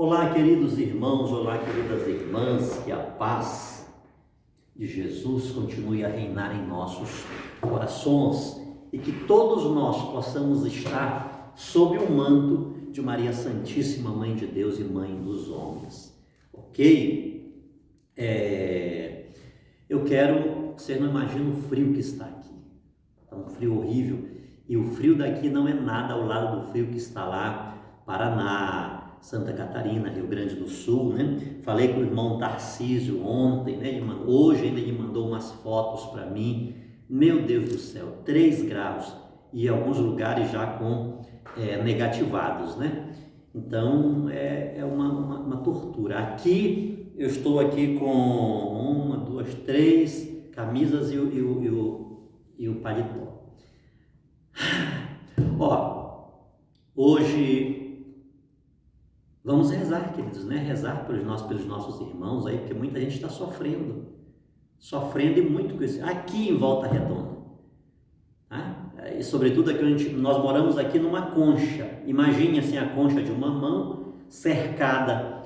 Olá, queridos irmãos, olá, queridas irmãs, que a paz de Jesus continue a reinar em nossos corações e que todos nós possamos estar sob o manto de Maria Santíssima, Mãe de Deus e Mãe dos homens, ok? Eu quero, você não imagina o frio que está aqui, é um frio horrível, e o frio daqui não é nada ao lado do frio que está lá, Paraná, Santa Catarina, Rio Grande do Sul, né? Falei com o irmão Tarcísio ontem, né? Hoje ele mandou umas fotos para mim. Meu Deus do céu, 3 graus e alguns lugares já com negativados, né? Então é uma tortura. Aqui eu estou aqui com 1, 2, 3 camisas e o paletó. Ó, hoje vamos rezar, queridos, né? Rezar pelos nossos irmãos aí, porque muita gente está sofrendo e muito com isso. Aqui em Volta Redonda, tá? E sobretudo aqui onde nós moramos aqui numa concha. Imagine assim a concha de uma mão cercada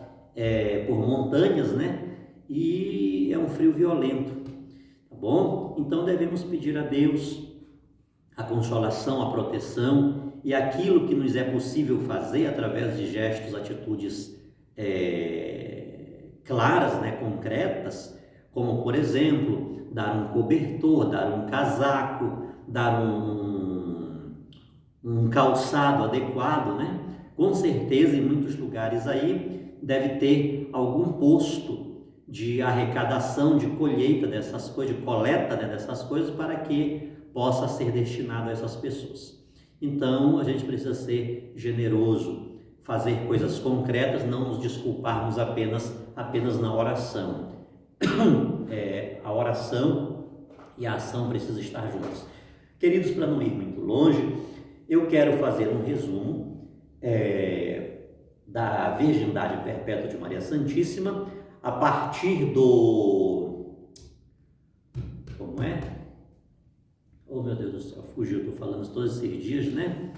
por montanhas, né? E é um frio violento, tá bom? Então devemos pedir a Deus a consolação, a proteção e aquilo que nos é possível fazer através de gestos, atitudes claras, né, concretas, como por exemplo, dar um cobertor, dar um casaco, dar um calçado adequado, né? Com certeza em muitos lugares aí deve ter algum posto de arrecadação, de colheita dessas coisas, de coleta, né, dessas coisas, para que possa ser destinado a essas pessoas. Então, a gente precisa ser generoso, fazer coisas concretas, não nos desculparmos apenas na oração. A oração e a ação precisam estar juntas. Queridos, para não ir muito longe, eu quero fazer um resumo da virgindade perpétua de Maria Santíssima a partir do... Como é? Oh, meu Deus do céu, fugiu, estou falando todos esses dias, né?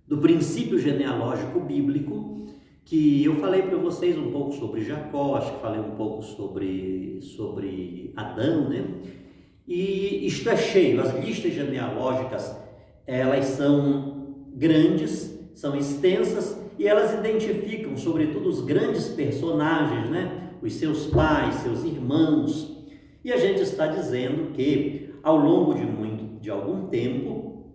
Do princípio genealógico bíblico, que eu falei para vocês um pouco sobre Jacó, acho que falei um pouco sobre Adão, né? E isto é cheio, as listas genealógicas, elas são grandes, são extensas, e elas identificam, sobretudo, os grandes personagens, né? Os seus pais, seus irmãos. E a gente está dizendo que, ao longo de algum tempo,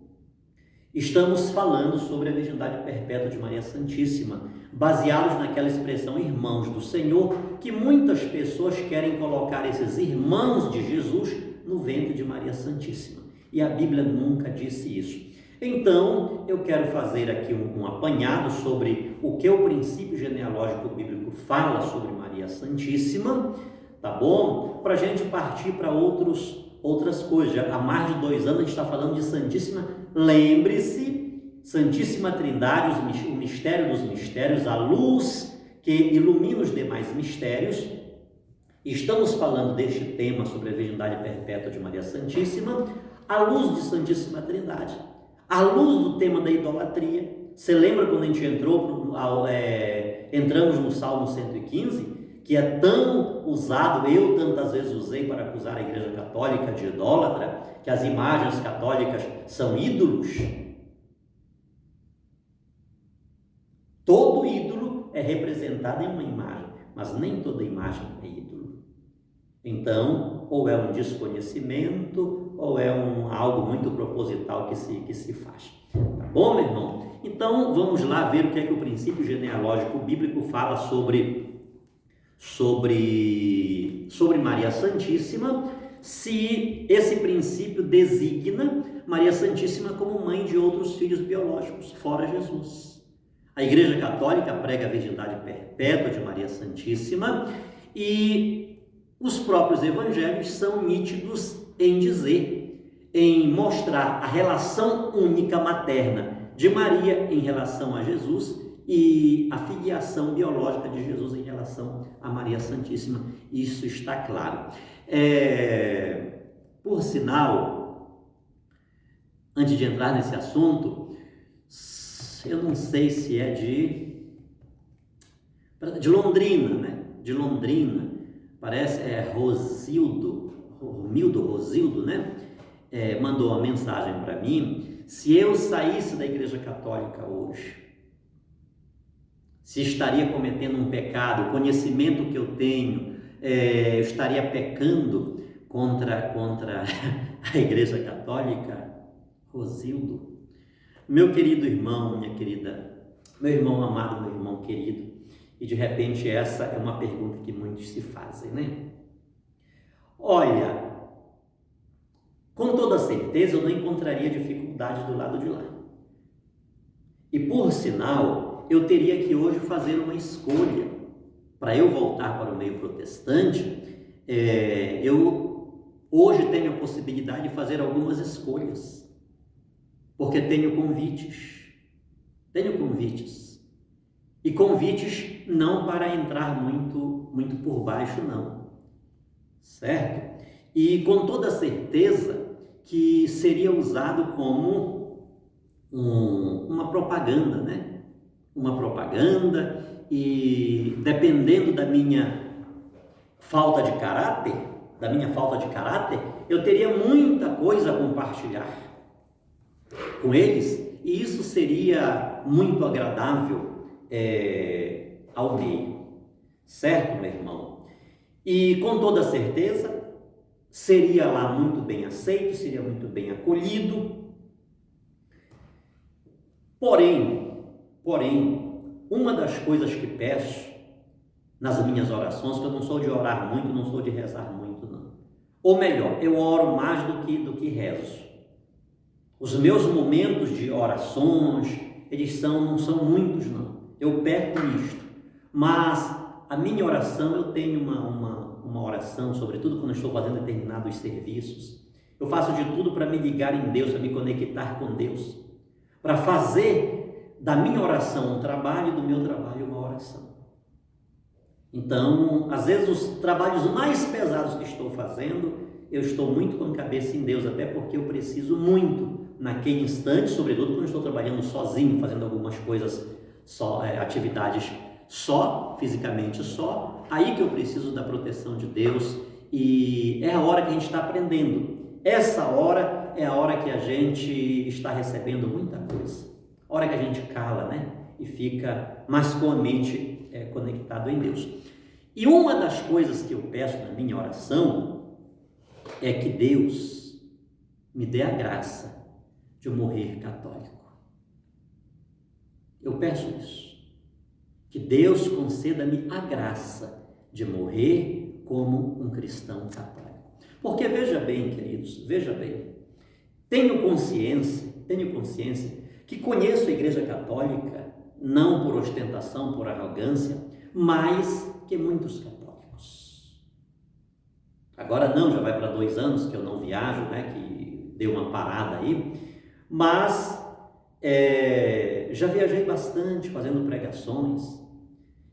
estamos falando sobre a virgindade perpétua de Maria Santíssima, baseados naquela expressão irmãos do Senhor, que muitas pessoas querem colocar esses irmãos de Jesus no ventre de Maria Santíssima. E a Bíblia nunca disse isso. Então, eu quero fazer aqui um apanhado sobre o que o princípio genealógico bíblico fala sobre Maria Santíssima, tá bom? Para a gente partir para outras coisas. Já há mais de 2 anos a gente está falando de Santíssima. Lembre-se, Santíssima Trindade, o mistério dos mistérios, a luz que ilumina os demais mistérios. Estamos falando deste tema sobre a virgindade perpétua de Maria Santíssima, à luz de Santíssima Trindade, à luz do tema da idolatria. Você lembra quando a gente entramos no Salmo 115? Que é tão usado, eu tantas vezes usei para acusar a Igreja Católica de idólatra, que as imagens católicas são ídolos. Todo ídolo é representado em uma imagem, mas nem toda imagem é ídolo. Então, ou é um desconhecimento, ou é algo muito proposital que se faz. Tá bom, meu irmão? Então, vamos lá ver o que é que o princípio genealógico bíblico fala sobre Maria Santíssima, se esse princípio designa Maria Santíssima como mãe de outros filhos biológicos, fora Jesus. A Igreja Católica prega a virgindade perpétua de Maria Santíssima e os próprios evangelhos são nítidos em mostrar a relação única materna de Maria em relação a Jesus e a filiação biológica de Jesus em relação a Maria Santíssima. Isso está claro. Por sinal, antes de entrar nesse assunto, eu não sei se é de Londrina, né? De Londrina, parece, Rosildo, né? Mandou uma mensagem para mim, se eu saísse da Igreja Católica hoje, se estaria cometendo um pecado, o conhecimento que eu tenho, eu estaria pecando contra a Igreja Católica. Rosildo, meu querido irmão, minha querida, meu irmão amado, meu irmão querido, e de repente essa é uma pergunta que muitos se fazem, né? Olha, com toda certeza eu não encontraria dificuldade do lado de lá. E por sinal, eu teria que hoje fazer uma escolha. Para eu voltar para o meio protestante, eu hoje tenho a possibilidade de fazer algumas escolhas. Porque tenho convites. E convites não para entrar muito por baixo, não. Certo? E com toda certeza que seria usado como uma propaganda, né? Uma propaganda, e dependendo da minha falta de caráter, eu teria muita coisa a compartilhar com eles, e isso seria muito agradável ao meio, certo, meu irmão? E com toda certeza seria lá muito bem aceito, seria muito bem acolhido. Porém, uma das coisas que peço nas minhas orações, que eu não sou de orar muito, não sou de rezar muito, não. Ou melhor, eu oro mais do que rezo. Os meus momentos de orações, eles não são muitos, não. Eu peco nisto. Mas a minha oração, eu tenho uma oração, sobretudo quando eu estou fazendo determinados serviços. Eu faço de tudo para me ligar em Deus, para me conectar com Deus. Para fazer da minha oração um trabalho e do meu trabalho uma oração. Então, às vezes os trabalhos mais pesados que estou fazendo, eu estou muito com a cabeça em Deus, até porque eu preciso muito naquele instante, sobretudo quando estou trabalhando sozinho, fazendo algumas coisas, atividades fisicamente só, aí que eu preciso da proteção de Deus, e é a hora que a gente está aprendendo. Essa hora é a hora que a gente está recebendo muita coisa, a hora que a gente cala, né? E fica mais com a mente conectado em Deus. E uma das coisas que eu peço na minha oração é que Deus me dê a graça de morrer católico. Eu peço isso. Que Deus conceda-me a graça de morrer como um cristão católico. Porque veja bem, queridos, tenho consciência que conheço a Igreja Católica não por ostentação, por arrogância, mais que muitos católicos. Agora não, já vai para 2 anos que eu não viajo, né, que deu uma parada aí, mas já viajei bastante fazendo pregações,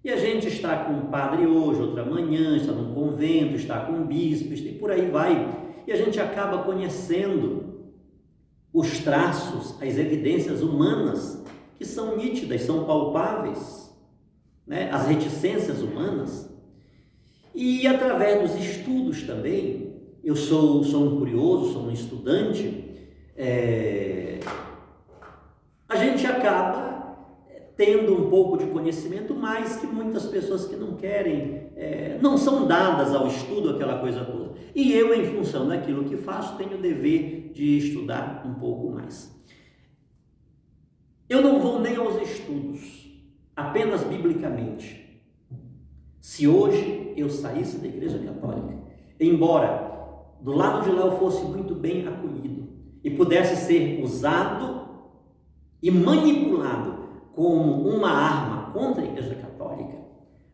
e a gente está com um padre hoje, outra manhã, está num convento, está com um bispo, e por aí vai, e a gente acaba conhecendo os traços, as evidências humanas que são nítidas, são palpáveis, né? As reticências humanas, e através dos estudos também, eu sou um curioso, sou um estudante, a gente acaba tendo um pouco de conhecimento, mais que muitas pessoas que não querem, não são dadas ao estudo, aquela coisa toda. E eu, em função daquilo que faço, tenho o dever de estudar um pouco mais. Eu não vou nem aos estudos, apenas biblicamente. Se hoje eu saísse da Igreja Católica, embora do lado de lá eu fosse muito bem acolhido e pudesse ser usado e manipulado como uma arma contra a Igreja Católica,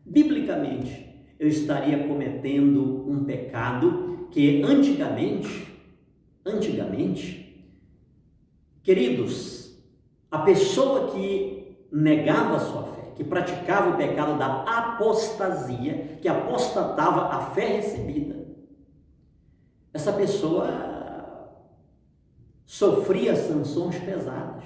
biblicamente eu estaria cometendo um pecado que antigamente, queridos, a pessoa que negava a sua fé, que praticava o pecado da apostasia, que apostatava a fé recebida, essa pessoa sofria sanções pesadas.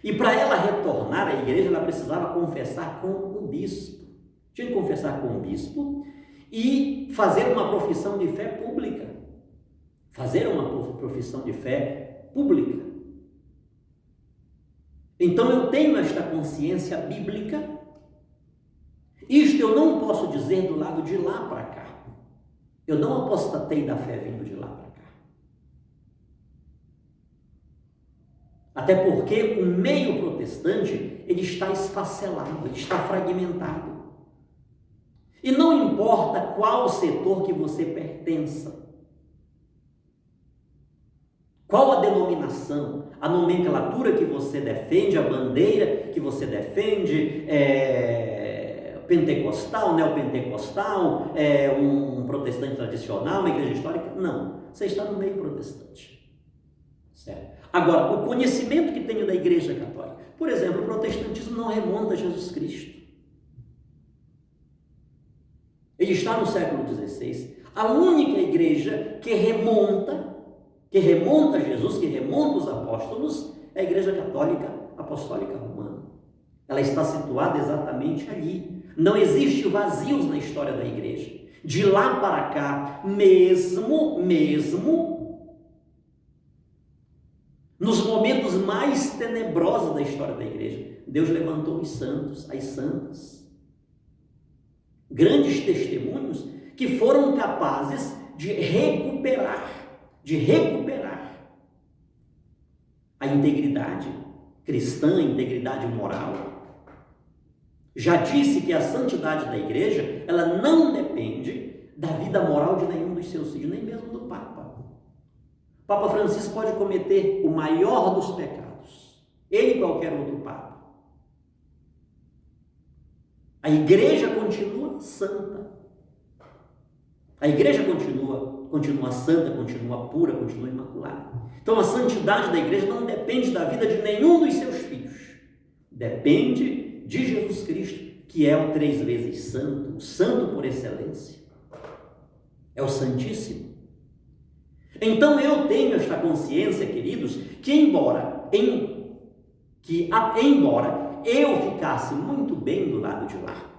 E para ela retornar à igreja, ela precisava confessar com o bispo. Tinha que confessar com o bispo e fazer uma profissão de fé pública. Fazer uma profissão de fé pública. Então eu tenho esta consciência bíblica. Isto eu não posso dizer do lado de lá para cá. Eu não apostatei da fé vindo de lá para cá. Até porque o meio protestante, ele está esfacelado, ele está fragmentado. E não importa qual setor que você pertença, qual a denominação, a nomenclatura que você defende, a bandeira que você defende, pentecostal, neopentecostal, um protestante tradicional, uma igreja histórica, não, você está no meio protestante, certo? Agora, o conhecimento que tenho da igreja católica, por exemplo, o protestantismo não remonta a Jesus Cristo, ele está no século XVI, a única igreja que remonta a Jesus, que remonta os apóstolos, é a igreja católica apostólica romana, ela está situada exatamente ali. Não existe vazios na história da igreja. De lá para cá, mesmo nos momentos mais tenebrosos da história da igreja, Deus levantou os santos, as santas, grandes testemunhos que foram capazes de recuperar a integridade cristã, a integridade moral. Já disse que a santidade da igreja, ela não depende da vida moral de nenhum dos seus filhos, nem mesmo do Papa. O Papa Francisco pode cometer o maior dos pecados, ele e qualquer outro Papa. A igreja continua santa. A igreja continua santa, continua pura, continua imaculada. Então a santidade da igreja não depende da vida de nenhum dos seus filhos. Depende de Jesus Cristo, que é o 3 vezes santo, o santo por excelência. É o Santíssimo. Então eu tenho esta consciência, queridos, que embora eu ficasse muito bem do lado de lá,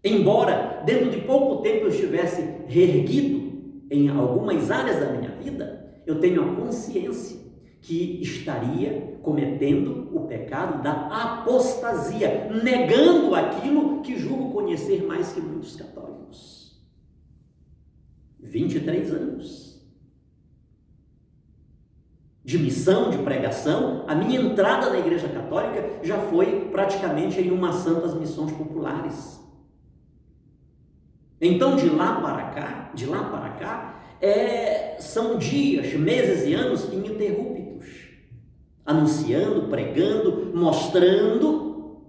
embora dentro de pouco tempo eu estivesse reerguido em algumas áreas da minha vida, eu tenho a consciência que estaria cometendo o pecado da apostasia, negando aquilo que julgo conhecer mais que muitos católicos. 23 anos de missão, de pregação, a minha entrada na igreja católica já foi praticamente em uma santas missões populares. Então, de lá para cá, são dias, meses e anos ininterruptos, anunciando, pregando, mostrando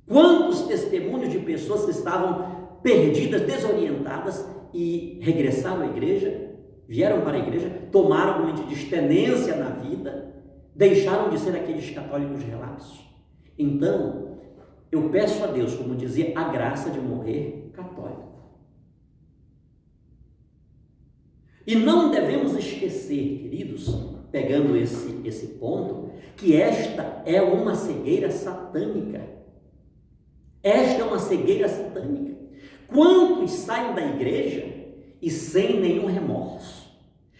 quantos testemunhos de pessoas que estavam perdidas, desorientadas e regressaram à igreja, vieram para a igreja, tomaram, como a gente diz, tenência na vida, deixaram de ser aqueles católicos relapsos. Então, eu peço a Deus, como dizia, a graça de morrer católico. E não devemos esquecer, queridos, pegando esse ponto, que esta é uma cegueira satânica. Esta é uma cegueira satânica. Quantos saem da igreja e sem nenhum remorso,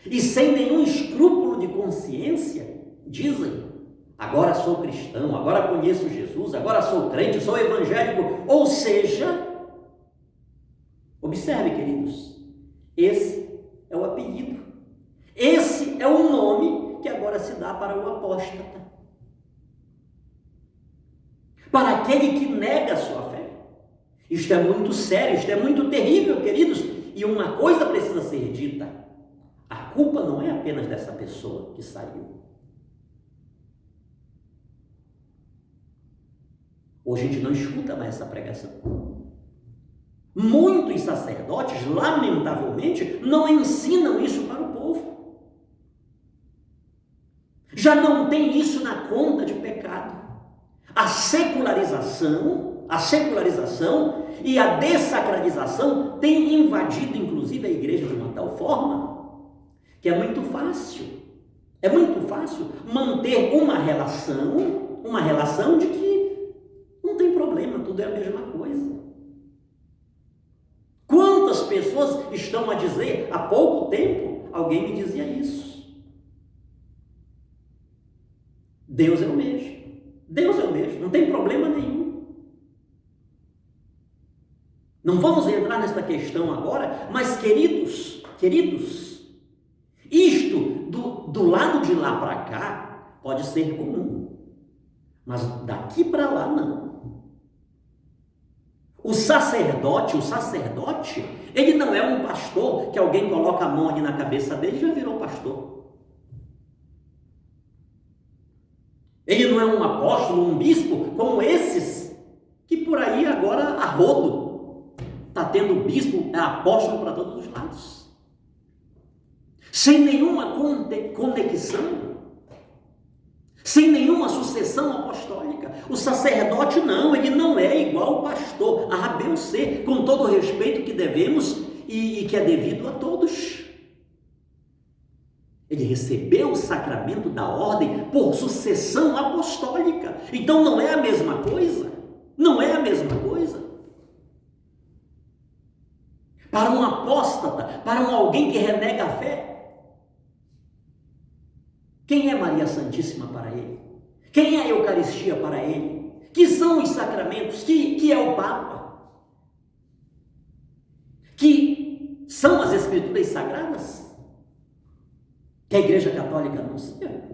e sem nenhum escrúpulo de consciência, dizem: agora sou cristão, agora conheço Jesus, agora sou crente, sou evangélico. Ou seja, observe, queridos, esse é o apelido, esse é o nome que agora se dá para o apóstata, para aquele que nega a sua fé. Isto é muito sério, isto é muito terrível, queridos, e uma coisa precisa ser dita: a culpa não é apenas dessa pessoa que saiu. Hoje a gente não escuta mais essa pregação. Muitos sacerdotes, lamentavelmente, não ensinam isso para o povo. Já não tem isso na conta de pecado. A secularização e a dessacralização têm invadido, inclusive, a igreja de uma tal forma que é muito fácil É muito fácil manter uma relação de que não tem problema, tudo é a mesma coisa. Quantas pessoas estão a dizer, há pouco tempo, alguém me dizia isso. Deus é o mesmo. Deus é o mesmo, não tem problema nenhum. Não vamos entrar nesta questão agora, mas queridos, isto do lado de lá para cá pode ser comum, mas daqui para lá não. O sacerdote, ele não é um pastor que alguém coloca a mão ali na cabeça dele e já virou pastor. Ele não é um apóstolo, um bispo, como esses, que por aí agora a rodo está tendo bispo, é apóstolo para todos os lados. Sem nenhuma conexão, sem nenhuma sucessão apostólica. O sacerdote não, ele não é igual ao pastor, A, B ou C, com todo o respeito que devemos e que é devido a todos. Ele recebeu o sacramento da ordem por sucessão apostólica. Então não é a mesma coisa. Não é a mesma coisa. Para um apóstata, para alguém que renega a fé, quem é Maria Santíssima para ele? Quem é a Eucaristia para ele? Que são os sacramentos? Que é o Papa? Que são as Escrituras Sagradas? Que a Igreja Católica anuncia?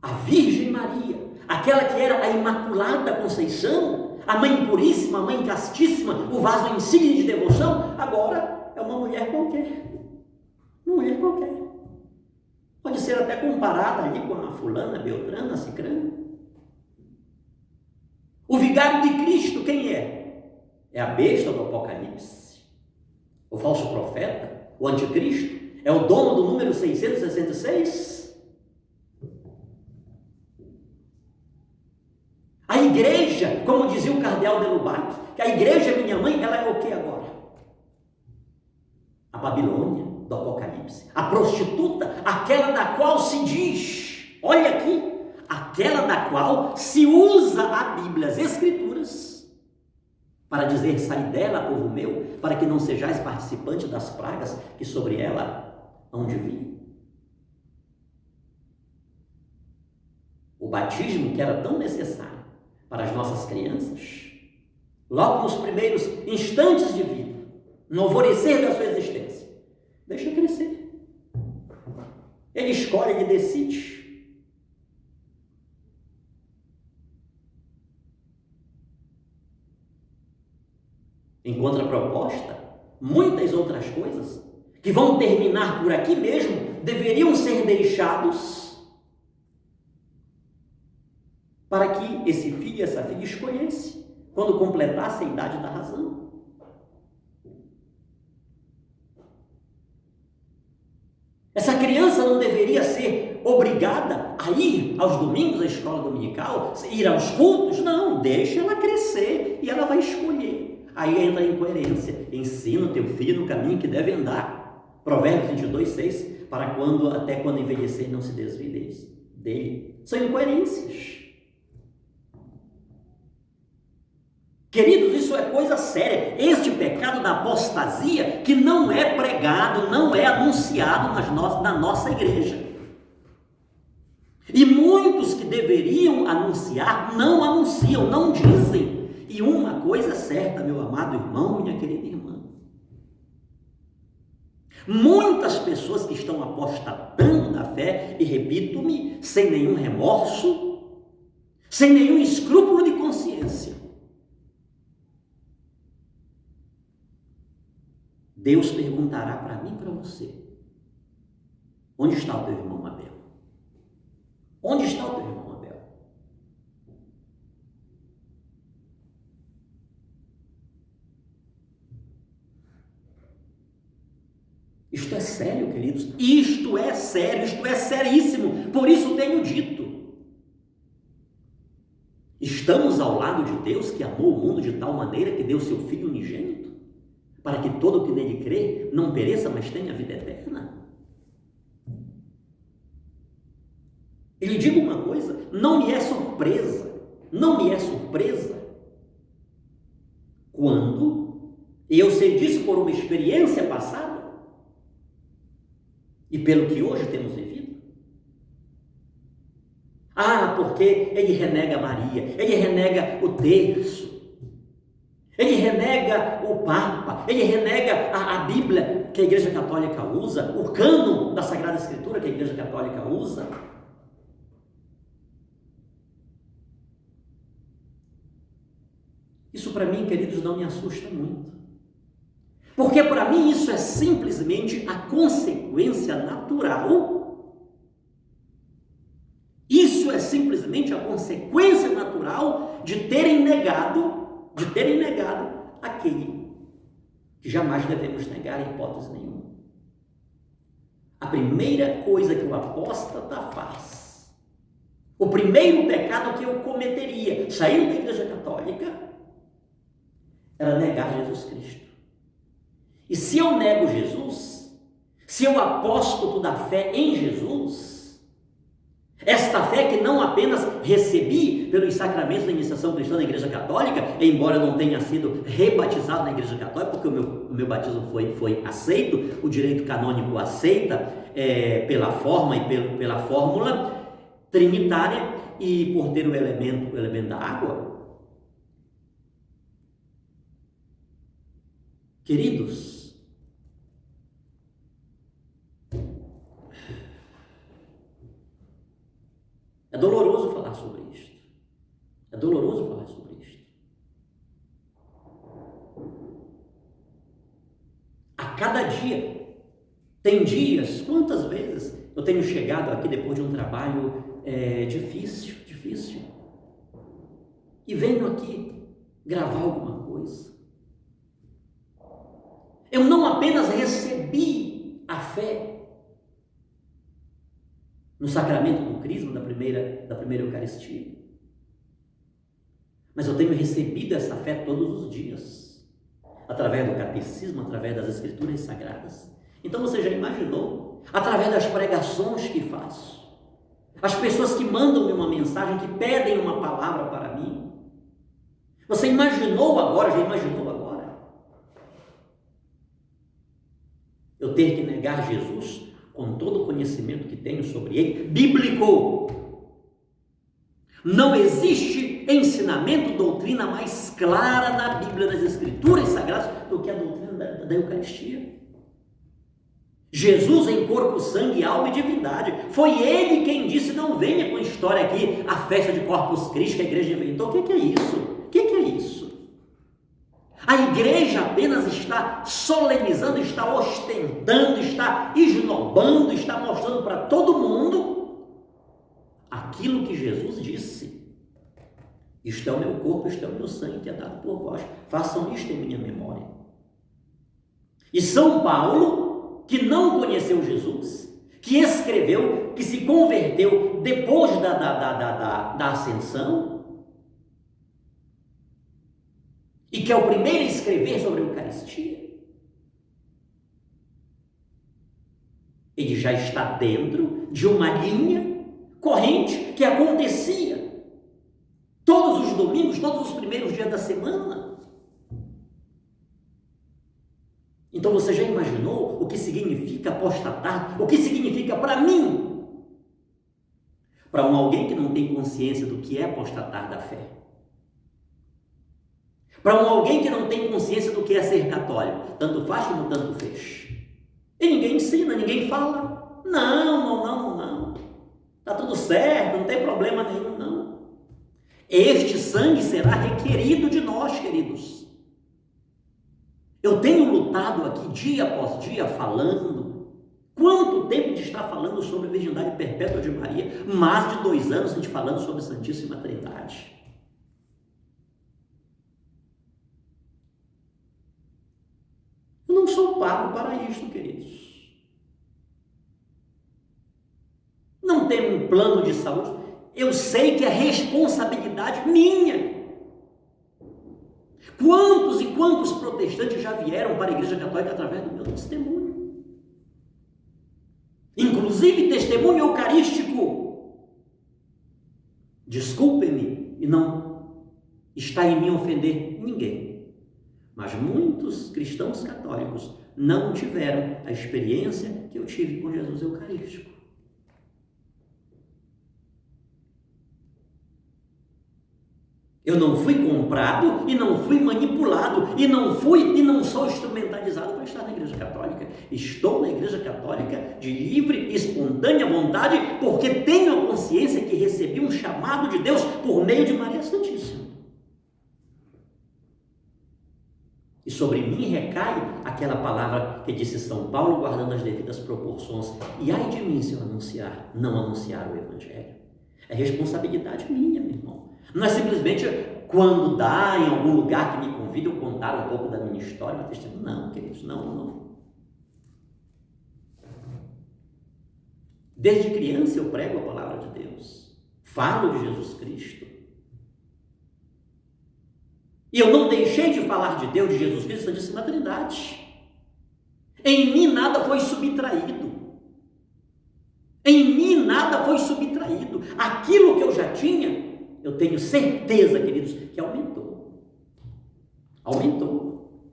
A Virgem Maria, aquela que era a Imaculada Conceição, a Mãe Puríssima, a Mãe Castíssima, o vaso insigne de devoção, agora é uma mulher qualquer. Uma mulher qualquer. Pode ser até comparada ali com a fulana, Beltrana, Cicrana. O vigário de Cristo, quem é? É a besta do Apocalipse, o falso profeta, o anticristo, é o dono do número 666. A igreja, como dizia o cardeal de Lubac, que a igreja é minha mãe, ela é o que agora? A Babilônia do Apocalipse, a prostituta, aquela da qual se diz, olha aqui, aquela da qual se usa a Bíblia, as Escrituras, para dizer, sai dela, povo meu, para que não sejais participante das pragas que sobre ela hão de vir. O batismo que era tão necessário para as nossas crianças, logo nos primeiros instantes de vida, no alvorecer da sua existência, deixa crescer. Ele escolhe, ele decide. Em contraproposta, muitas outras coisas que vão terminar por aqui mesmo deveriam ser deixados para que esse filho e essa filha escolhesse quando completasse a idade da razão. Essa criança não deveria ser obrigada a ir aos domingos à escola dominical, ir aos cultos? Não, deixa ela crescer e ela vai escolher. Aí entra a incoerência. Ensina o teu filho no caminho que deve andar. Provérbios 22:6, para até quando envelhecer não se desvie dele. São incoerências. Queridos, isso é coisa séria. Este pecado da apostasia que não é pregado, não é anunciado na nossa igreja. E muitos que deveriam anunciar, não anunciam, não dizem. E uma coisa é certa, meu amado irmão, minha querida irmã. Muitas pessoas que estão apostatando da fé, e repito-me, sem nenhum remorso, sem nenhum escrúpulo de consciência. Deus perguntará para mim e para você: onde está o teu irmão Abel? Onde está o teu irmão Abel? Isto é sério, queridos. Isto é sério, isto é seríssimo. Por isso tenho dito. Estamos ao lado de Deus, que amou o mundo de tal maneira que deu seu Filho unigênito, para que todo o que nele crê não pereça, mas tenha vida eterna. não me é surpresa, não me é surpresa, quando, e eu sei disso por uma experiência passada, e pelo que hoje temos vivido, porque ele renega Maria, ele renega o terço, ele renega o Papa, ele renega a Bíblia que a Igreja Católica usa, o cânon da Sagrada Escritura que a Igreja Católica usa. Isso para mim, queridos, não me assusta muito. Porque para mim isso é simplesmente a consequência natural. Isso é simplesmente a consequência natural de terem negado aquele que jamais devemos negar em hipótese nenhuma. A primeira coisa que o apóstata faz, o primeiro pecado que eu cometeria, saindo da Igreja Católica, era negar Jesus Cristo. E se eu nego Jesus, se eu aposto da fé em Jesus, esta fé que não apenas recebi pelos sacramentos da iniciação cristã da Igreja Católica, embora eu não tenha sido rebatizado na Igreja Católica, porque o meu batismo foi aceito, o direito canônico aceita pela forma e pela fórmula trinitária e por ter o elemento da água. Queridos, é doloroso falar sobre isto. É doloroso falar sobre isto. A cada dia, tem dias, quantas vezes eu tenho chegado aqui depois de um trabalho difícil, e venho aqui gravar alguma coisa. Eu não apenas recebi a fé no sacramento do crisma da primeira Eucaristia, mas eu tenho recebido essa fé todos os dias, através do catecismo, através das escrituras sagradas. Então você já imaginou, através das pregações que faço, as pessoas que mandam-me uma mensagem, que pedem uma palavra para mim, você já imaginou agora, eu ter que negar Jesus com todo o conhecimento que tenho sobre ele, bíblico. Não existe ensinamento, doutrina mais clara na Bíblia, nas Escrituras Sagradas, do que a doutrina da Eucaristia. Jesus em corpo, sangue, alma e divindade. Foi ele quem disse: não venha com história aqui, a festa de Corpus Christi que a igreja inventou. O que é isso? O que é isso? A igreja apenas está solenizando, está ostentando, está esnobando, está mostrando para todo mundo aquilo que Jesus disse: isto é o meu corpo, isto é o meu sangue que é dado por vós, façam isto em minha memória. E São Paulo, que não conheceu Jesus, que escreveu, que se converteu depois da ascensão, e que é o primeiro a escrever sobre a Eucaristia, ele já está dentro de uma linha corrente que acontecia todos os domingos, todos os primeiros dias da semana. Então você já imaginou o que significa apostatar? O que significa para mim? Para alguém que não tem consciência do que é apostatar da fé. Para alguém que não tem consciência do que é ser católico, tanto faz como tanto fez. E ninguém ensina, ninguém fala. Não. Está tudo certo, não tem problema nenhum, não. Este sangue será requerido de nós, queridos. Eu tenho lutado aqui dia após dia falando. Quanto tempo de estar falando sobre a virgindade perpétua de Maria? Mais de 2 anos a gente falando sobre a Santíssima Trindade. Eu não sou pago para isto, queridos. Não tenho um plano de saúde. Eu sei que é responsabilidade minha. Quantos e quantos protestantes já vieram para a Igreja Católica através do meu testemunho? Inclusive testemunho eucarístico. Desculpem-me, e não está em mim ofender ninguém. Mas muitos cristãos católicos não tiveram a experiência que eu tive com Jesus Eucarístico. Eu não fui comprado e não fui manipulado e não sou instrumentalizado para estar na Igreja Católica. Estou na Igreja Católica de livre e espontânea vontade, porque tenho a consciência que recebi um chamado de Deus por meio de Maria Santíssima. E sobre mim recai aquela palavra que disse São Paulo, guardando as devidas proporções. E ai de mim se eu não anunciar o Evangelho. É responsabilidade minha, meu irmão. Não é simplesmente quando dá em algum lugar que me convida eu contar um pouco da minha história, meu testemunho. Não, queridos, não. Desde criança eu prego a palavra de Deus. Falo de Jesus Cristo. E eu não deixei de falar de Deus, de Jesus Cristo, Santíssima Trindade. Em mim nada foi subtraído. Em mim nada foi subtraído. Aquilo que eu já tinha, eu tenho certeza, queridos, que aumentou. Aumentou.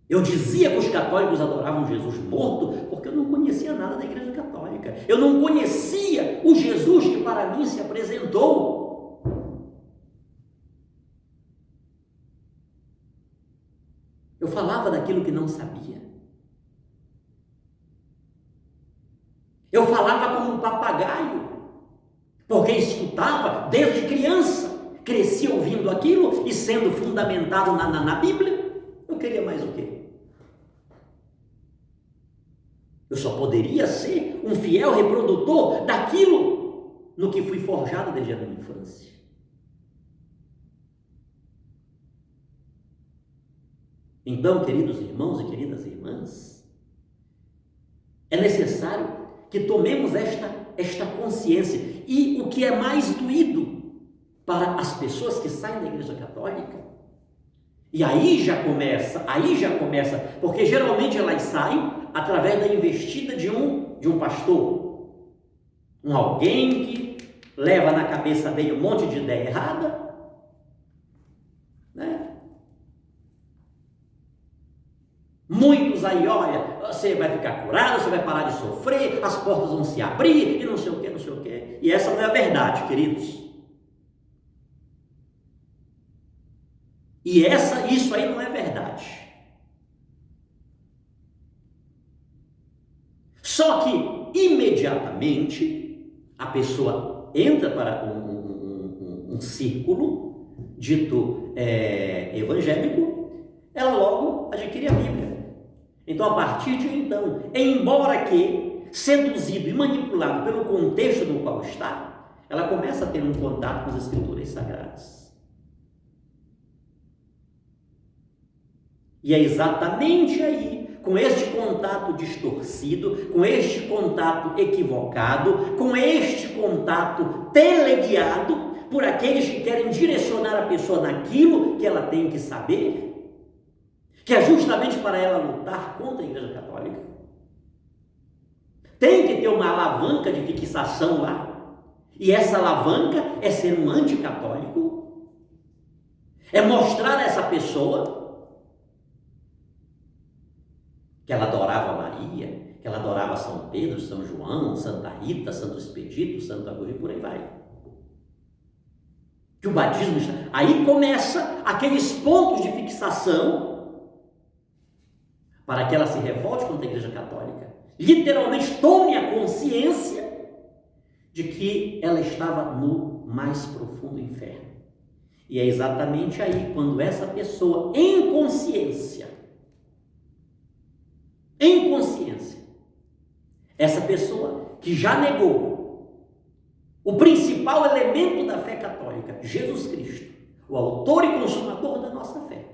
Eu dizia que os católicos adoravam Jesus morto porque eu não conhecia nada da Igreja Católica. Eu não conhecia o Jesus que para mim se apresentou. Eu falava daquilo que não sabia. Eu falava como um papagaio, porque escutava desde criança, crescia ouvindo aquilo e sendo fundamentado na Bíblia. Eu queria mais o quê? Eu só poderia ser um fiel reprodutor daquilo no que fui forjado desde a minha infância. Então, queridos irmãos e queridas irmãs, é necessário que tomemos esta consciência. E o que é mais doído para as pessoas que saem da Igreja Católica, e aí já começa, porque geralmente elas saem através da investida de um pastor, alguém que leva na cabeça dele um monte de ideia errada, né? Muitos aí, olha, você vai ficar curado, você vai parar de sofrer, as portas vão se abrir e não sei o que. E essa não é a verdade, queridos. Isso aí não é verdade. Só que imediatamente a pessoa entra para um círculo dito evangélico, ela logo adquire a Bíblia. Então, a partir de então, embora que seduzido e manipulado pelo contexto no qual está, ela começa a ter um contato com as Escrituras Sagradas. E é exatamente aí, com este contato distorcido, com este contato equivocado, com este contato teleguiado por aqueles que querem direcionar a pessoa naquilo que ela tem que saber, que é justamente para ela lutar contra a Igreja Católica. Tem que ter uma alavanca de fixação lá. E essa alavanca é ser um anticatólico. É mostrar a essa pessoa que ela adorava Maria, que ela adorava São Pedro, São João, Santa Rita, Santo Expedito, Santo Agostinho, e por aí vai. Que o batismo está... Aí começa aqueles pontos de fixação para que ela se revolte contra a Igreja Católica. Literalmente tome a consciência de que ela estava no mais profundo inferno. E é exatamente aí quando essa pessoa, em consciência, essa pessoa que já negou o principal elemento da fé católica, Jesus Cristo, o autor e consumador da nossa fé,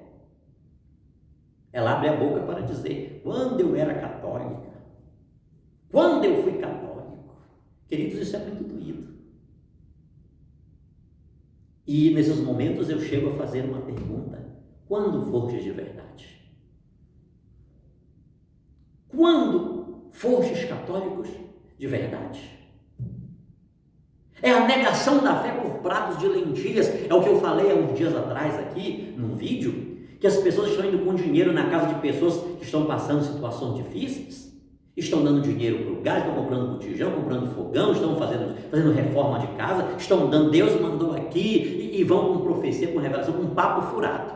ela abre a boca para dizer: quando eu era católica, quando eu fui católico. Queridos, isso é muito doído. E nesses momentos eu chego a fazer uma pergunta: quando fostes de verdade? Quando fostes católicos de verdade? É a negação da fé por pratos de lentilhas. É o que eu falei há uns dias atrás aqui, num vídeo, que as pessoas estão indo com dinheiro na casa de pessoas que estão passando situações difíceis, estão dando dinheiro para o gás, estão comprando botijão, comprando fogão, estão fazendo reforma de casa, estão dando, Deus mandou aqui, e vão com profecia, com revelação, com papo furado.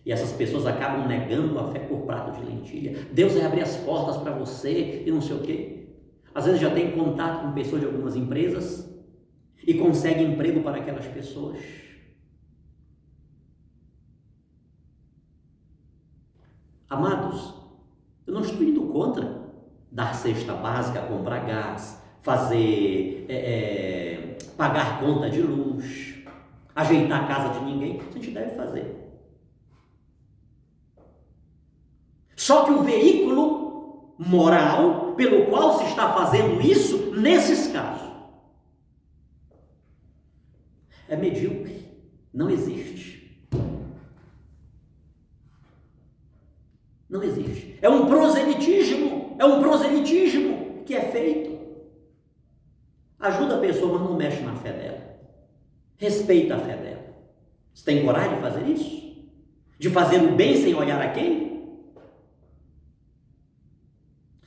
E essas pessoas acabam negando a fé por prato de lentilha. Deus vai abrir as portas para você e não sei o quê. Às vezes já tem contato com pessoas de algumas empresas e consegue emprego para aquelas pessoas. Amados, eu não estou indo contra dar cesta básica, comprar gás, fazer, pagar conta de luz, ajeitar a casa de ninguém. Isso a gente deve fazer. Só que o veículo moral pelo qual se está fazendo isso, nesses casos, é medíocre, não existe. Não existe. É um proselitismo que é feito. Ajuda a pessoa, mas não mexe na fé dela. Respeita a fé dela. Você tem coragem de fazer isso? De fazer o bem sem olhar a quem?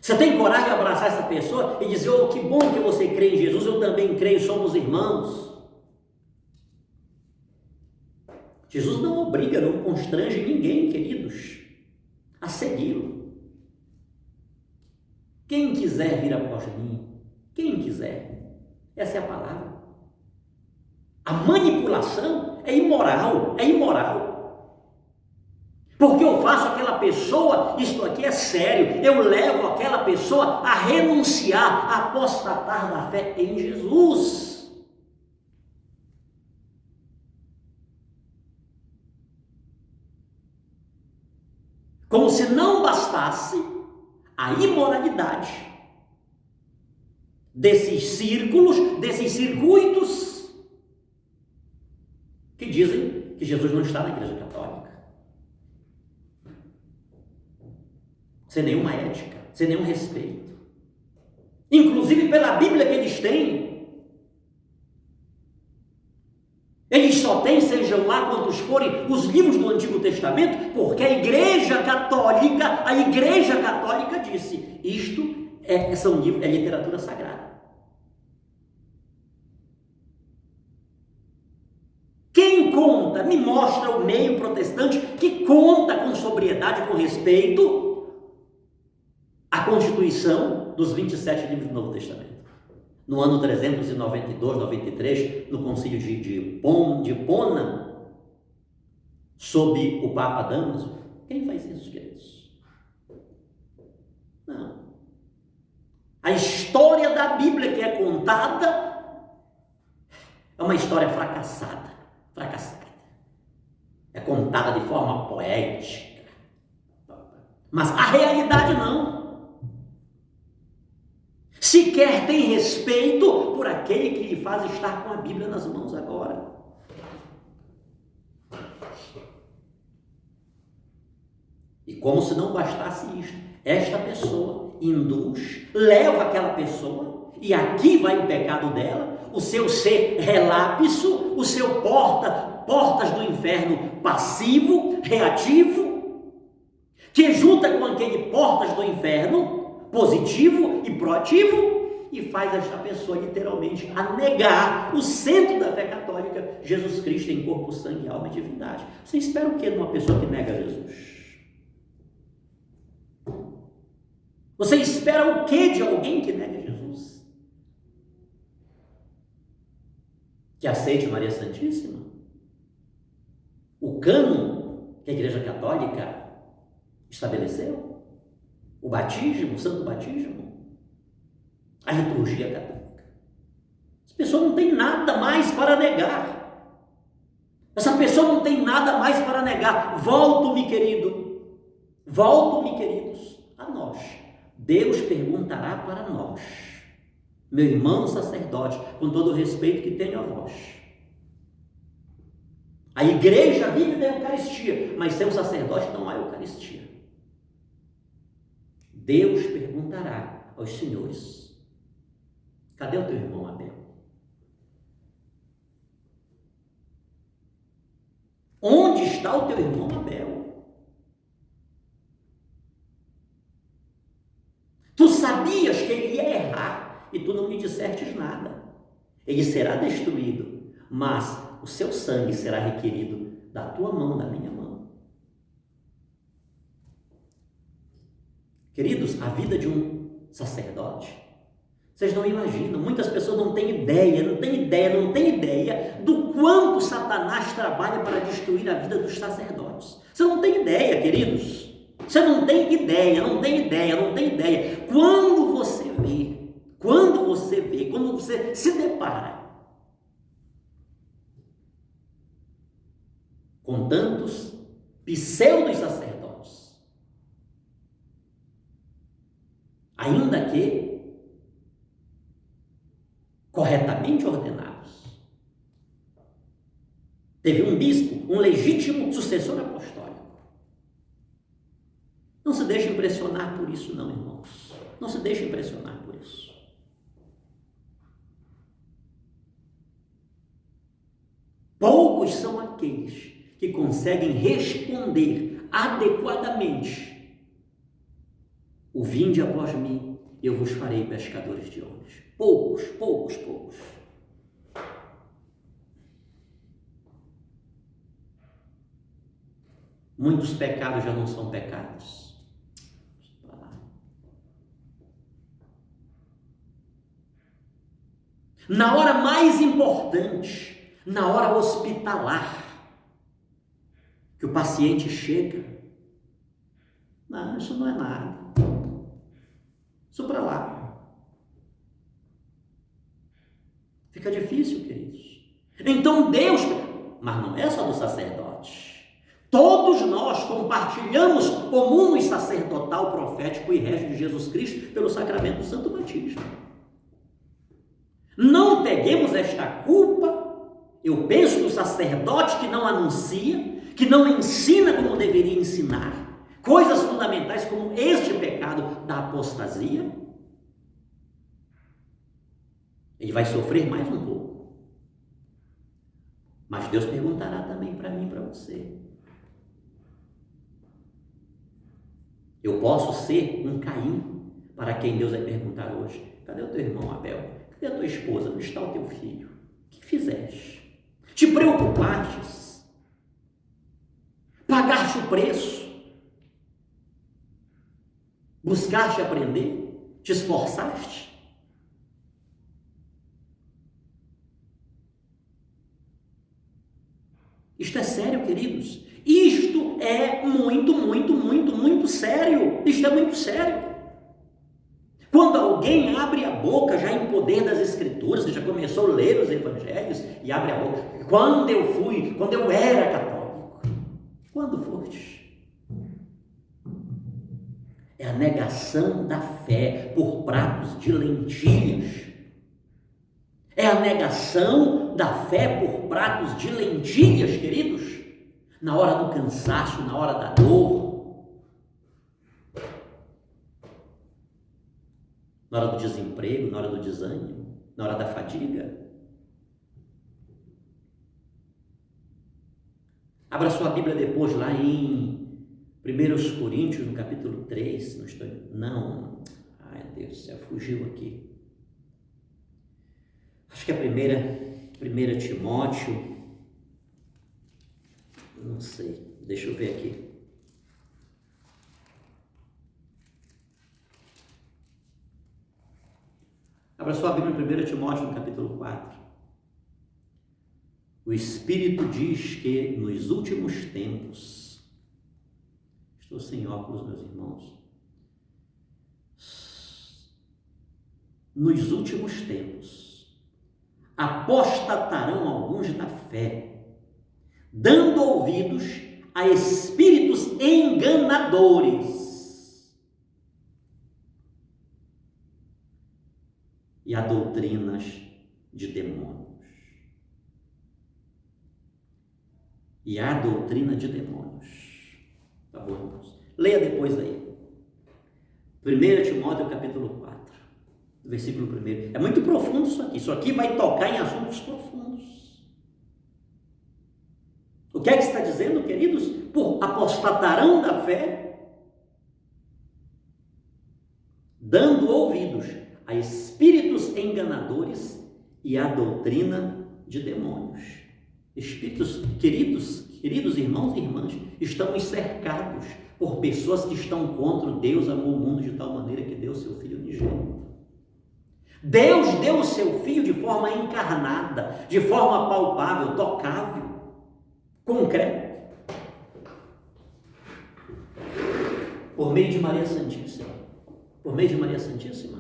Você tem coragem de abraçar essa pessoa e dizer, oh, que bom que você crê em Jesus, eu também creio, somos irmãos. Jesus não obriga, não constrange ninguém, queridos, a segui-lo. Quem quiser vir após mim, quem quiser, essa é a palavra. A manipulação é imoral, porque eu faço aquela pessoa, isto aqui é sério, eu levo aquela pessoa a renunciar, a apostatar da fé em Jesus. Como se não bastasse a imoralidade desses círculos, desses circuitos que dizem que Jesus não está na Igreja Católica. Sem nenhuma ética, sem nenhum respeito. Inclusive pela Bíblia que eles têm. Eles só têm, sejam lá quantos forem, os livros do Antigo Testamento, porque a Igreja Católica disse, isto é literatura sagrada. Quem conta, me mostra o meio protestante que conta com sobriedade, com respeito, a Constituição dos 27 livros do Novo Testamento. No ano 392, 93, no concílio de Pona, sob o Papa Damaso. Quem faz isso, queridos? Não. A história da Bíblia que é contada é uma história fracassada. É contada de forma poética. Mas a realidade não. Sequer tem respeito por aquele que lhe faz estar com a Bíblia nas mãos agora. E como se não bastasse isto, esta pessoa induz, leva aquela pessoa, e aqui vai o pecado dela, o seu ser relapso, o seu portas do inferno passivo, reativo, que junta com aquele portas do inferno positivo e proativo, e faz esta pessoa literalmente a negar o centro da fé católica, Jesus Cristo em corpo, sangue, alma e divindade. Você espera o que de uma pessoa que nega Jesus? Você espera o que de alguém que nega Jesus? Que aceite Maria Santíssima? O cânon que a Igreja Católica estabeleceu? O batismo, o santo batismo, a liturgia católica. Essa pessoa não tem nada mais para negar. Essa pessoa não tem nada mais para negar. Volto-me, queridos, a nós. Deus perguntará para nós, meu irmão sacerdote, com todo o respeito que tenho a vós. A igreja vive da Eucaristia, mas sem o sacerdote não há Eucaristia. Deus perguntará aos senhores, Cadê o teu irmão Abel? Onde está o teu irmão Abel? Tu sabias que ele ia errar e tu não lhe dissestes nada. Ele será destruído, mas o seu sangue será requerido da tua mão, da minha mão. Queridos, a vida de um sacerdote, vocês não imaginam, muitas pessoas não têm ideia do quanto Satanás trabalha para destruir a vida dos sacerdotes. Você não tem ideia, queridos. Você não tem ideia. Quando você se depara com tantos pseudos sacerdotes, ainda que corretamente ordenados. Teve um bispo, um legítimo sucessor apostólico. Não se deixe impressionar por isso, não, irmãos. Não se deixe impressionar por isso. Poucos são aqueles que conseguem responder adequadamente: o vinde após mim, eu vos farei pescadores de homens. Poucos. Muitos pecados já não são pecados. Na hora mais importante, na hora hospitalar, que o paciente chega, não, isso não é nada, isso para lá. Fica difícil, queridos. Então Deus, mas não é só do sacerdote. Todos nós compartilhamos o mundo sacerdotal, profético e régio de Jesus Cristo pelo sacramento do Santo Batismo. Não peguemos esta culpa. Eu penso que o sacerdote que não anuncia, que não ensina como deveria ensinar, coisas fundamentais como este pecado da apostasia, ele vai sofrer mais um pouco. Mas Deus perguntará também para mim e para você. Eu posso ser um Caim para quem Deus vai perguntar hoje: cadê o teu irmão Abel? Cadê a tua esposa? Onde está o teu filho? O que fizeste? Te preocupastes? Pagaste o preço? Buscaste aprender? Te esforçaste? Isto é sério, queridos. Isto é muito sério. Isto é muito sério. Quando alguém abre a boca, já em poder das Escrituras, que já começou a ler os Evangelhos e abre a boca: quando eu era católico. Quando foste? É a negação da fé por pratos de lentilhas. É a negação da fé por pratos de lentilhas, queridos. Na hora do cansaço, na hora da dor, na hora do desemprego, na hora do desânimo, na hora da fadiga. Abra sua Bíblia depois lá em 1 Coríntios, no capítulo 3. Ai Deus do céu, fugiu aqui. Acho que é 1 Timóteo, não sei, deixa eu ver aqui. Abra sua Bíblia em 1 Timóteo, no capítulo 4. O Espírito diz que nos últimos tempos, estou sem óculos, meus irmãos, nos últimos tempos, apostatarão alguns da fé, dando ouvidos a espíritos enganadores e a doutrinas de demônios. E a doutrina de demônios. Tá bom, irmãos? Leia depois aí. 1 Timóteo capítulo 4. Versículo 1. É muito profundo isso aqui. Isso aqui vai tocar em assuntos profundos. O que é que está dizendo, queridos? Por apostatarão da fé, dando ouvidos a espíritos enganadores e a doutrina de demônios. Espíritos, queridos irmãos e irmãs, estamos cercados por pessoas que estão contra o Deus amou o mundo de tal maneira que deu seu Filho unigênito. Deus deu o seu Filho de forma encarnada, de forma palpável, tocável, concreta, por meio de Maria Santíssima. Por meio de Maria Santíssima.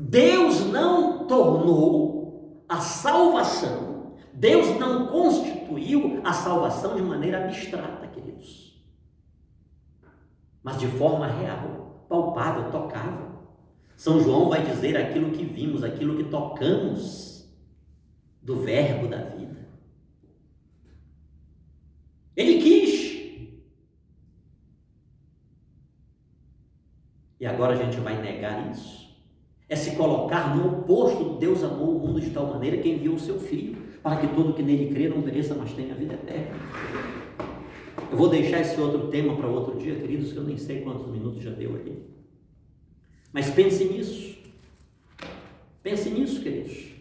Deus não tornou a salvação, Deus não constituiu a salvação de maneira abstrata, queridos, mas de forma real, palpável, tocável. São João vai dizer aquilo que vimos, aquilo que tocamos do verbo da vida. Ele quis. E agora a gente vai negar isso? É se colocar no oposto do Deus amou o mundo de tal maneira que enviou o seu Filho, para que todo que nele crê não pereça, mas tenha a vida eterna. Eu vou deixar esse outro tema para outro dia, queridos, que eu nem sei quantos minutos já deu aqui. Mas pense nisso. Pense nisso, queridos.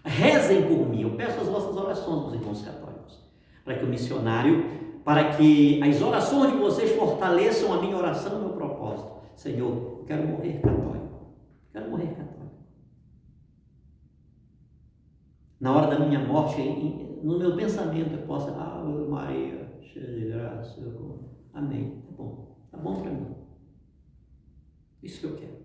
Rezem por mim. Eu peço as vossas orações, meus irmãos católicos, para que o missionário, para que as orações de vocês fortaleçam a minha oração e o meu propósito. Senhor, eu quero morrer católico. Quero morrer católico. Na hora da minha morte, no meu pensamento, eu possa, Ave Maria, cheia de graça, amém. Tá bom para mim. Isso que eu quero.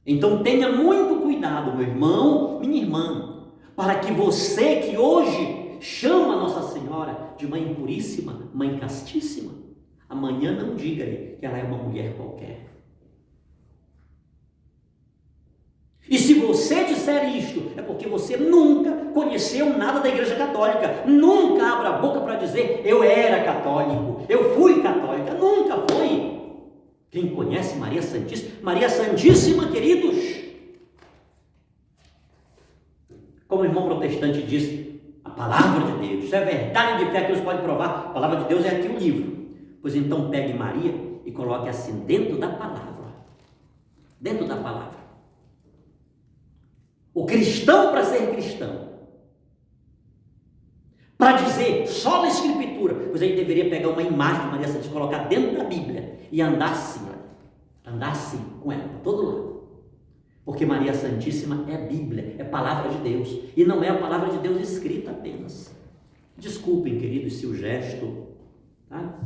Então tenha muito cuidado, meu irmão, minha irmã, para que você que hoje chama Nossa Senhora de Mãe Puríssima, Mãe Castíssima, amanhã não diga-lhe que ela é uma mulher qualquer. E se você disser isto, é porque você nunca conheceu nada da Igreja Católica. Nunca abra a boca para dizer, eu era católico, eu fui católica. Nunca foi. Quem conhece Maria Santíssima, queridos, como o irmão protestante diz, a palavra de Deus, isso é verdade de fé que Deus pode provar. A palavra de Deus é aqui o livro. Pois então pegue Maria e coloque assim dentro da palavra. Dentro da palavra. O cristão, para ser cristão, para dizer só na Escritura, pois ele deveria pegar uma imagem de Maria Santíssima, colocar dentro da Bíblia e andar assim com ela, para todo lado. Porque Maria Santíssima é Bíblia, é palavra de Deus, e não é a palavra de Deus escrita apenas. Desculpem, queridos, se o gesto, tá?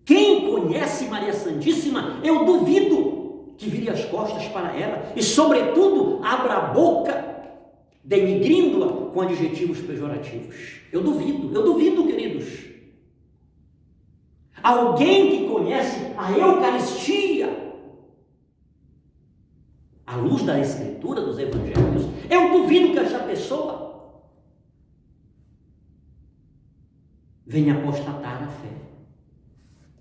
Quem conhece Maria Santíssima, eu duvido que vire as costas para ela e, sobretudo, abra a boca denigrindo-a com adjetivos pejorativos. Eu duvido, queridos. Alguém que conhece a Eucaristia à luz da Escritura, dos Evangelhos, eu duvido que essa pessoa venha apostatar a fé.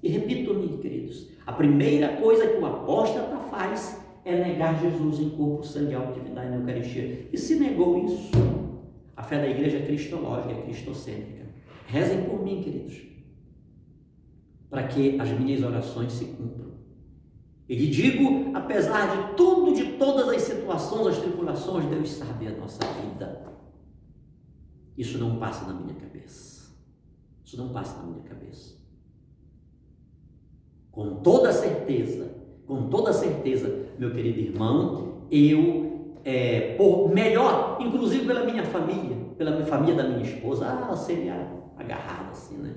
E repito-me, queridos, a primeira coisa que o apóstata faz é negar Jesus em corpo, sangue, alma, divindade na Eucaristia. E se negou isso, a fé da igreja é cristológica, é cristocêntrica. Rezem por mim, queridos, para que as minhas orações se cumpram. E lhe digo, apesar de tudo, de todas as situações, as tribulações, Deus sabe a nossa vida. Isso não passa na minha cabeça. Isso não passa na minha cabeça. Com toda certeza, meu querido irmão, eu, por melhor, inclusive pela minha família da minha esposa, seria agarrada assim, né?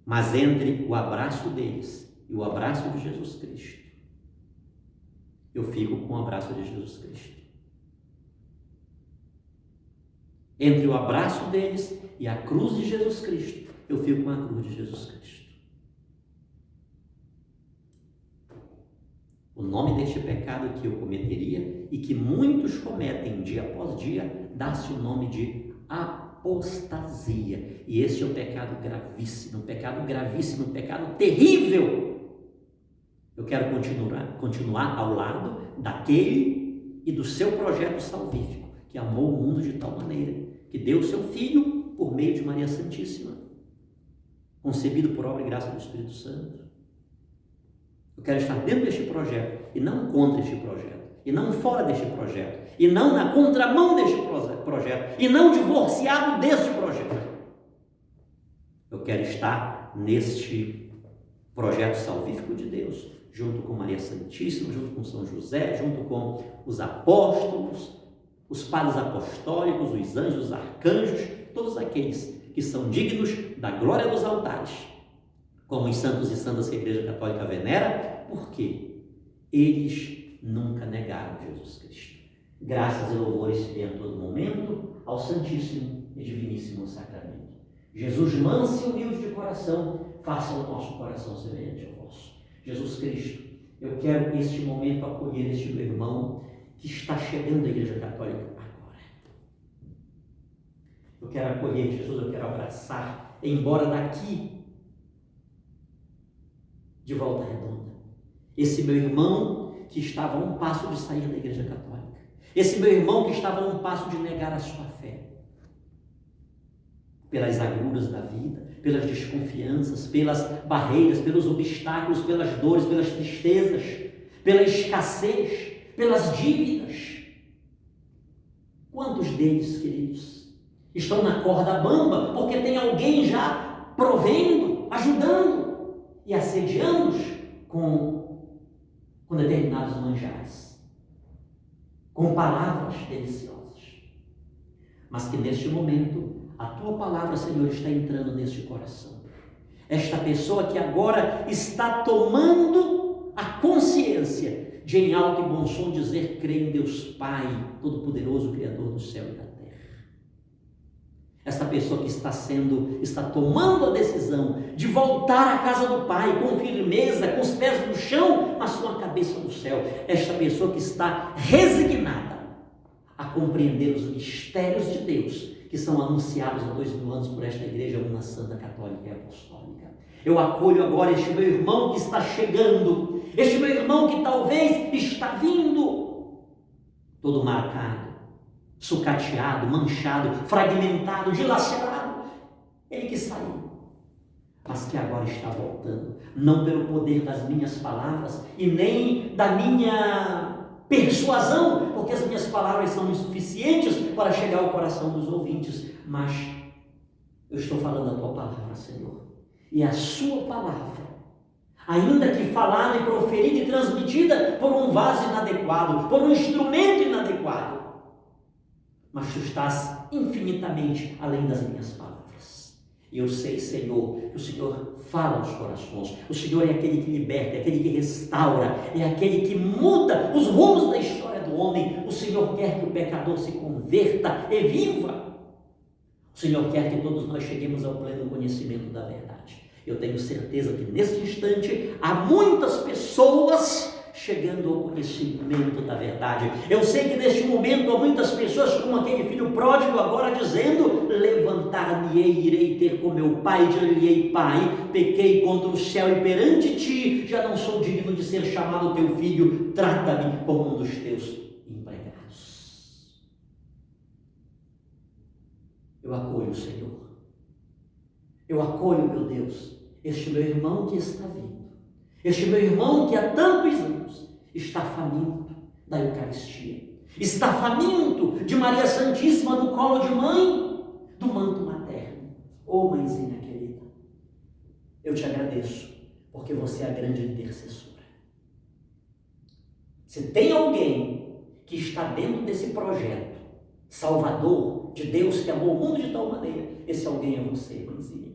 Mas entre o abraço deles e o abraço de Jesus Cristo, eu fico com o abraço de Jesus Cristo. Entre o abraço deles e a cruz de Jesus Cristo, eu fico com a cruz de Jesus Cristo. O nome deste pecado que eu cometeria e que muitos cometem dia após dia, dá-se o nome de apostasia. E esse é um pecado gravíssimo, um pecado terrível. Eu quero continuar ao lado daquele e do seu projeto salvífico, que amou o mundo de tal maneira, que deu o seu Filho por meio de Maria Santíssima, concebido por obra e graça do Espírito Santo. Eu quero estar dentro deste projeto e não contra este projeto, e não fora deste projeto, e não na contramão deste projeto, e não divorciado deste projeto. Eu quero estar neste projeto salvífico de Deus, junto com Maria Santíssima, junto com São José, junto com os apóstolos, os padres apostólicos, os anjos, os arcanjos, todos aqueles que são dignos da glória dos altares, como os santos e santas que a Igreja Católica venera, porque eles nunca negaram Jesus Cristo. Graças e louvores se dê a todo momento ao Santíssimo e Diviníssimo Sacramento. Jesus manso e humilde de coração, faça o nosso coração semelhante ao vosso. Jesus Cristo, eu quero neste momento acolher este meu irmão que está chegando à Igreja Católica agora. Eu quero acolher Jesus, eu quero abraçar, embora daqui de Volta Redonda, esse meu irmão que estava a um passo de sair da Igreja Católica, esse meu irmão que estava a um passo de negar a sua fé, pelas agruras da vida, pelas desconfianças, pelas barreiras, pelos obstáculos, pelas dores, pelas tristezas, pela escassez, pelas dívidas. Quantos deles, queridos, estão na corda bamba porque tem alguém já provendo, ajudando e assediando-os com determinados manjares, com palavras deliciosas. Mas que neste momento a tua palavra, Senhor, está entrando neste coração. Esta pessoa que agora está tomando a consciência de em alto e bom som dizer: creio em Deus Pai, Todo-Poderoso, Criador do céu e da terra. Esta pessoa que está tomando a decisão de voltar à casa do Pai com firmeza, com os pés no chão, mas com a cabeça no céu. Esta pessoa que está resignada a compreender os mistérios de Deus que são anunciados há 2000 anos por esta Igreja Una Santa, Católica e Apostólica. Eu acolho agora este meu irmão que está chegando, este meu irmão que talvez está vindo, todo marcado, sucateado, manchado, fragmentado, dilacerado. Ele que saiu, mas que agora está voltando, não pelo poder das minhas palavras e nem da minha persuasão, porque as minhas palavras são insuficientes para chegar ao coração dos ouvintes, mas eu estou falando a tua palavra, Senhor, e a sua palavra, ainda que falada e proferida e transmitida por um vaso inadequado, por um instrumento inadequado, mas tu estás infinitamente além das minhas palavras. E eu sei, Senhor, que o Senhor fala aos corações. O Senhor é aquele que liberta, é aquele que restaura, é aquele que muda os rumos da história do homem. O Senhor quer que o pecador se converta e viva. O Senhor quer que todos nós cheguemos ao pleno conhecimento da verdade. Eu tenho certeza que neste instante há muitas pessoas chegando ao conhecimento da verdade. Eu sei que neste momento há muitas pessoas como aquele filho pródigo agora dizendo: levantar-me-ei, irei ter com meu pai, dir-lhe-ei: pai, pequei contra o céu e perante ti, já não sou digno de ser chamado teu filho, trata-me como um dos teus empregados. Eu acolho, Senhor, eu acolho, meu Deus, este meu irmão que está vindo, este meu irmão que há tantos anos está faminto da Eucaristia, está faminto de Maria Santíssima no colo de mãe, do manto materno. Ô mãezinha querida, eu te agradeço, porque você é a grande intercessora. Se tem alguém que está dentro desse projeto salvador de Deus que amou o mundo de tal maneira, esse alguém é você, mãezinha.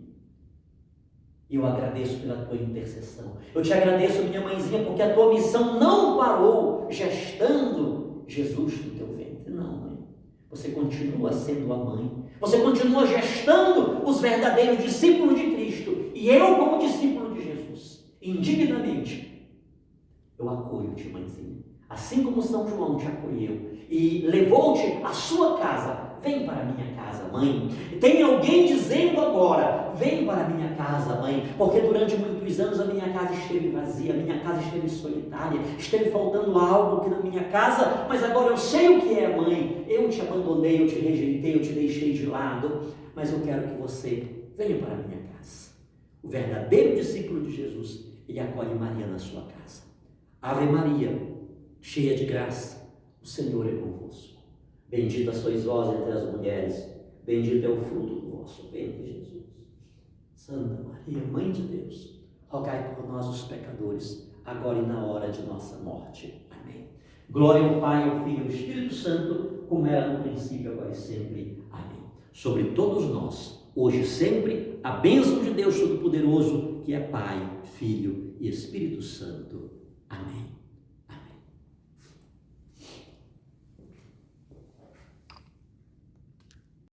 E eu agradeço pela tua intercessão. Eu te agradeço, minha mãezinha, porque a tua missão não parou gestando Jesus no teu ventre. Não, mãe. Você continua sendo a mãe. Você continua gestando os verdadeiros discípulos de Cristo. E eu, como discípulo de Jesus, indignamente, eu acolho-te, mãezinha. Assim como São João te acolheu e levou-te à sua casa, vem para a minha casa, mãe. Tem alguém dizendo agora, vem para a minha casa, mãe, porque durante muitos anos a minha casa esteve vazia, a minha casa esteve solitária, esteve faltando algo aqui na minha casa, mas agora eu sei o que é, mãe. Eu te abandonei, eu te rejeitei, eu te deixei de lado, mas eu quero que você venha para a minha casa. O verdadeiro discípulo de Jesus, ele acolhe Maria na sua casa. Ave Maria, cheia de graça, o Senhor é convosco. Bendita sois vós entre as mulheres, bendito é o fruto do vosso ventre, Jesus. Santa Maria, Mãe de Deus, rogai por nós os pecadores, agora e na hora de nossa morte. Amém. Glória ao Pai, ao Filho e ao Espírito Santo, como era no princípio, agora e sempre. Amém. Sobre todos nós, hoje e sempre, a bênção de Deus Todo-Poderoso, que é Pai, Filho e Espírito Santo. Amém.